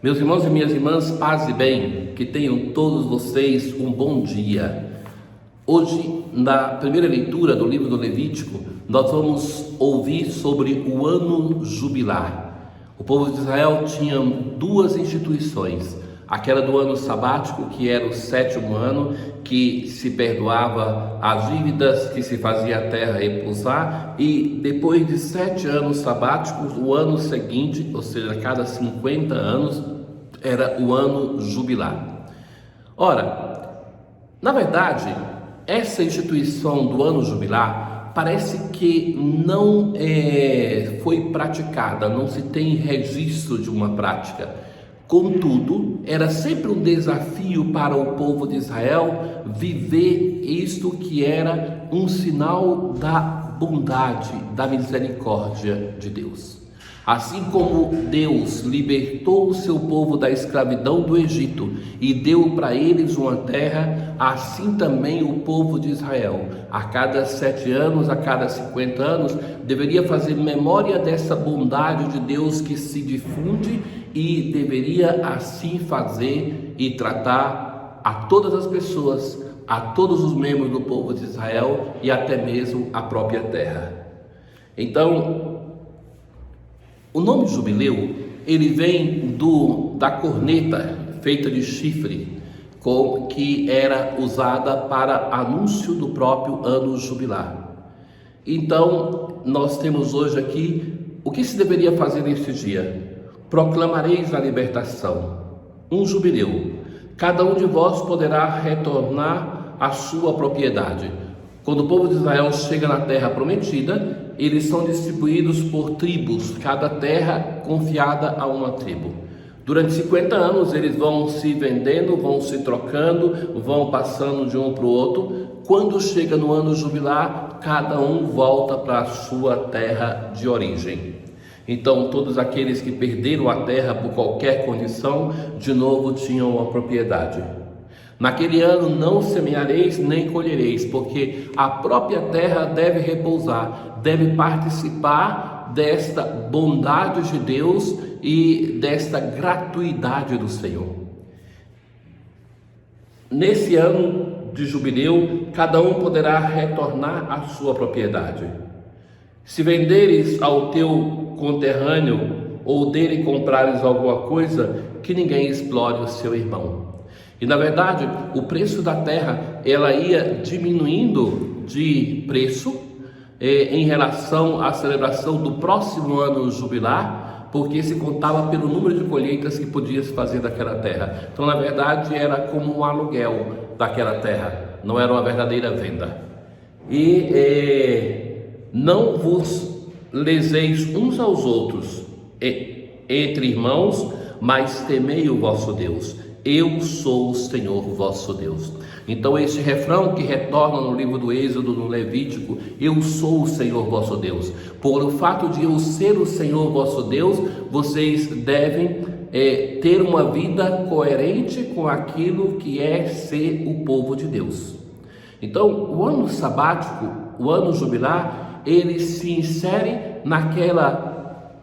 Meus irmãos e minhas irmãs, paz e bem, que tenham todos vocês um bom dia. Hoje, na primeira leitura do livro do Levítico, nós vamos ouvir sobre o ano jubilar. O povo de Israel tinha duas instituições: aquela do ano sabático, que era o 7º ano, que se perdoava as dívidas, que se fazia a terra repousar, e depois de 7 anos sabáticos, o ano seguinte, ou seja, a cada 50 anos, era o ano jubilar. Ora, na verdade, essa instituição do ano jubilar parece que não foi praticada, não se tem registro de uma prática. Contudo, era sempre um desafio para o povo de Israel viver isto que era um sinal da bondade, da misericórdia de Deus. Assim como Deus libertou o seu povo da escravidão do Egito e deu para eles uma terra, assim também o povo de Israel, a cada 7 anos, a cada 50 anos, deveria fazer memória dessa bondade de Deus que se difunde e deveria assim fazer e tratar a todas as pessoas, a todos os membros do povo de Israel e até mesmo a própria terra. Então, o nome jubileu, ele vem da corneta feita de chifre, que era usada para anúncio do próprio ano jubilar. Então, nós temos hoje aqui o que se deveria fazer neste dia. Proclamareis a libertação, um jubileu. Cada um de vós poderá retornar à sua propriedade. Quando o povo de Israel chega na terra prometida, eles são distribuídos por tribos, cada terra confiada a uma tribo. Durante 50 anos eles vão se vendendo, vão se trocando, vão passando de um para o outro. Quando chega no ano jubilar, cada um volta para a sua terra de origem. Então todos aqueles que perderam a terra por qualquer condição, de novo tinham uma propriedade. Naquele ano não semeareis nem colhereis, porque a própria terra deve repousar, deve participar desta bondade de Deus e desta gratuidade do Senhor. Nesse ano de jubileu, cada um poderá retornar à sua propriedade. Se venderes ao teu conterrâneo ou dele comprares alguma coisa, que ninguém explore o seu irmão. E na verdade, o preço da terra, ela ia diminuindo de preço em relação à celebração do próximo ano jubilar, porque se contava pelo número de colheitas que podia se fazer daquela terra. Então, na verdade, era como um aluguel daquela terra, não era uma verdadeira venda. E não vos leseis uns aos outros entre irmãos, mas temei o vosso Deus. Eu sou o Senhor vosso Deus. Então este refrão que retorna no livro do Êxodo, no Levítico: eu sou o Senhor vosso Deus. Por o fato de eu ser o Senhor vosso Deus, vocês devem ter uma vida coerente com aquilo que é ser o povo de Deus. Então o ano sabático, o ano jubilar, ele se insere naquela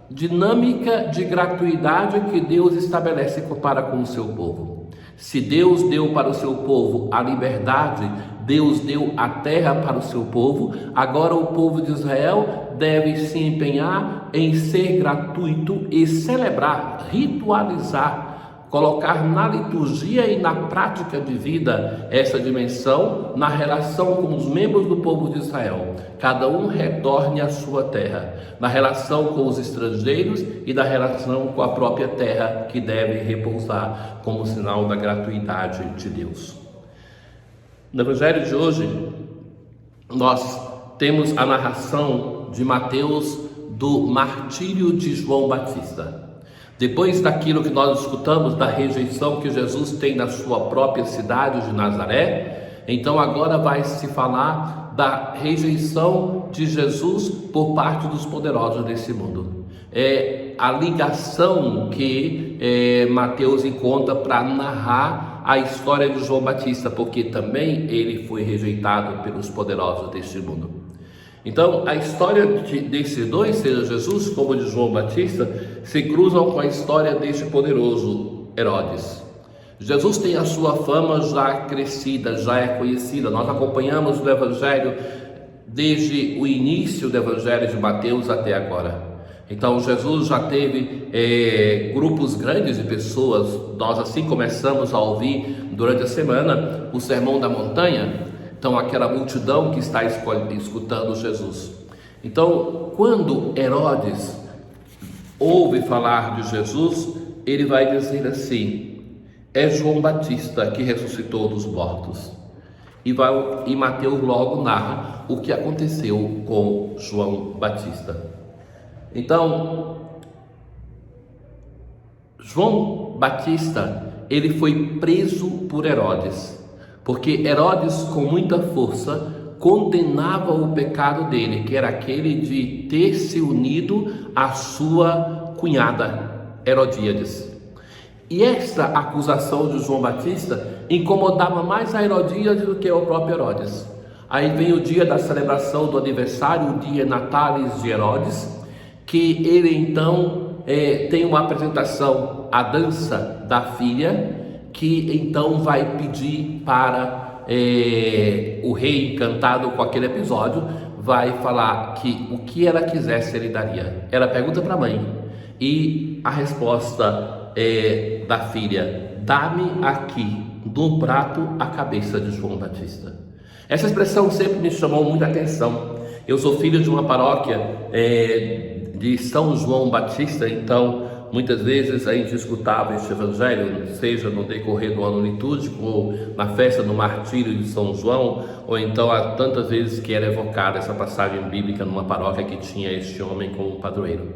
dinâmica de gratuidade que Deus estabelece para com o seu povo. Se Deus deu para o seu povo a liberdade, Deus deu a terra para o seu povo, agora o povo de Israel deve se empenhar em ser gratuito e celebrar, ritualizar, colocar na liturgia e na prática de vida essa dimensão na relação com os membros do povo de Israel. Cada um retorne à sua terra, na relação com os estrangeiros e na relação com a própria terra que deve repousar como sinal da gratuidade de Deus. No Evangelho de hoje, nós temos a narração de Mateus do martírio de João Batista. Depois daquilo que nós escutamos da rejeição que Jesus tem na sua própria cidade de Nazaré, então agora vai se falar da rejeição de Jesus por parte dos poderosos desse mundo. É a ligação que Mateus encontra para narrar a história de João Batista, porque também ele foi rejeitado pelos poderosos deste mundo. Então, a história desses dois, seja Jesus como de João Batista, se cruzam com a história deste poderoso Herodes. Jesus tem a sua fama já crescida, já é conhecida. Nós acompanhamos o Evangelho desde o início do Evangelho de Mateus até agora. Então, Jesus já teve grupos grandes de pessoas. Nós assim começamos a ouvir durante a semana o Sermão da Montanha. Então, aquela multidão que está escutando Jesus. Então, quando Herodes ouve falar de Jesus, ele vai dizer assim: é João Batista que ressuscitou dos mortos. E Mateus logo narra o que aconteceu com João Batista. Então, João Batista, ele foi preso por Herodes, porque Herodes, com muita força, condenava o pecado dele, que era aquele de ter se unido à sua cunhada, Herodíades. E esta acusação de João Batista incomodava mais a Herodíades do que o próprio Herodes. Aí vem o dia da celebração do aniversário, o dia natalis de Herodes, que ele então tem uma apresentação, a dança da filha, que então vai pedir para o rei, encantado com aquele episódio, vai falar que o que ela quisesse ele daria. Ela pergunta para a mãe, e a resposta da filha: dá-me aqui no prato a cabeça de João Batista. Essa expressão sempre me chamou muita atenção. Eu sou filho de uma paróquia de São João Batista, então muitas vezes a gente escutava este evangelho, seja no decorrer do ano litúrgico ou na festa do martírio de São João, ou então há tantas vezes que era evocada essa passagem bíblica numa paróquia que tinha este homem como padroeiro.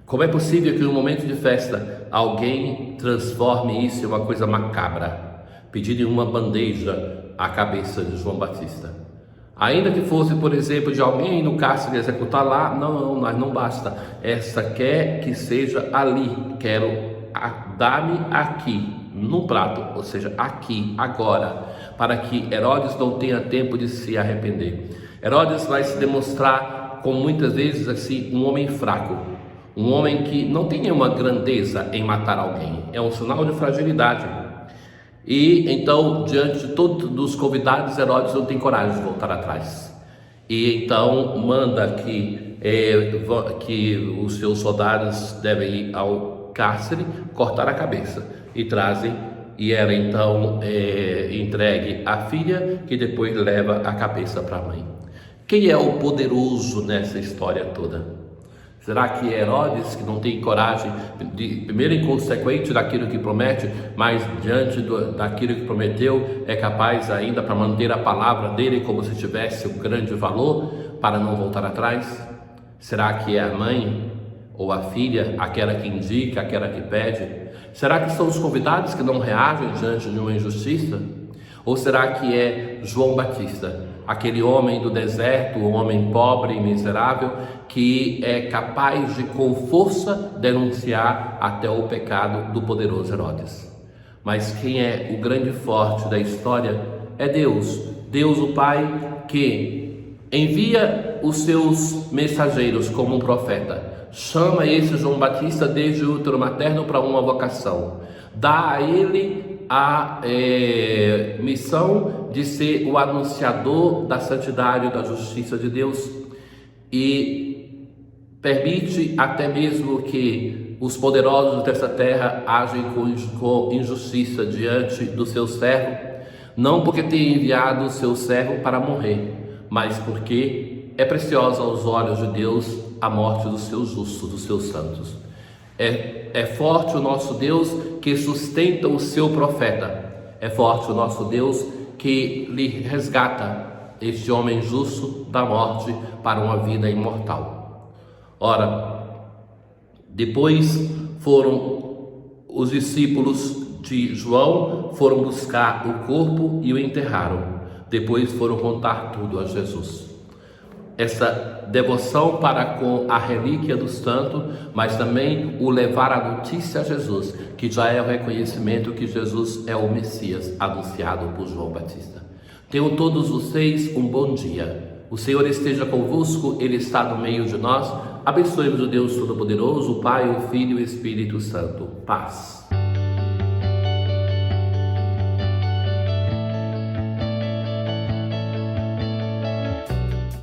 Como é possível que no momento de festa alguém transforme isso em uma coisa macabra, pedindo em uma bandeja a cabeça de João Batista? Ainda que fosse, por exemplo, de alguém no cárcere executar lá, não, mas não basta. Essa quer que seja ali, quero dar-me aqui, no prato, ou seja, aqui, agora, para que Herodes não tenha tempo de se arrepender. Herodes vai se demonstrar, como muitas vezes assim, um homem fraco, um homem que não tem nenhuma grandeza em matar alguém, é um sinal de fragilidade. E então, diante de todos os convidados, Herodes não tem coragem de voltar atrás. E então manda que os seus soldados devem ir ao cárcere, cortar a cabeça e trazem. E era então entregue à filha, que depois leva a cabeça para a mãe. Quem é o poderoso nessa história toda? Será que é Herodes, que não tem coragem, primeiro inconsequente daquilo que promete, mas diante daquilo que prometeu, é capaz ainda para manter a palavra dele como se tivesse um grande valor, para não voltar atrás? Será que é a mãe ou a filha, aquela que indica, aquela que pede? Será que são os convidados que não reagem diante de uma injustiça? Ou será que é João Batista, aquele homem do deserto, um homem pobre e miserável, que é capaz de com força denunciar até o pecado do poderoso Herodes? Mas quem é o grande forte da história é Deus, Deus o Pai, que envia os seus mensageiros como um profeta, chama esse João Batista desde o útero materno para uma vocação, dá a ele a missão de ser o anunciador da santidade e da justiça de Deus, e permite até mesmo que os poderosos dessa terra agem com injustiça diante do seu servo, não porque tem enviado o seu servo para morrer, mas porque é preciosa aos olhos de Deus a morte dos seus justos, dos seus santos. É forte o nosso Deus que sustenta o seu profeta. É forte o nosso Deus que lhe resgata este homem justo da morte para uma vida imortal. Ora, depois foram os discípulos de João, foram buscar o corpo e o enterraram. Depois foram contar tudo a Jesus. Essa devoção para com a relíquia do santo, mas também o levar a notícia a Jesus, que já é o reconhecimento que Jesus é o Messias anunciado por João Batista. Tenham todos vocês um bom dia. O Senhor esteja convosco, Ele está no meio de nós. Abençoemos o Deus Todo-Poderoso, o Pai, o Filho e o Espírito Santo. Paz.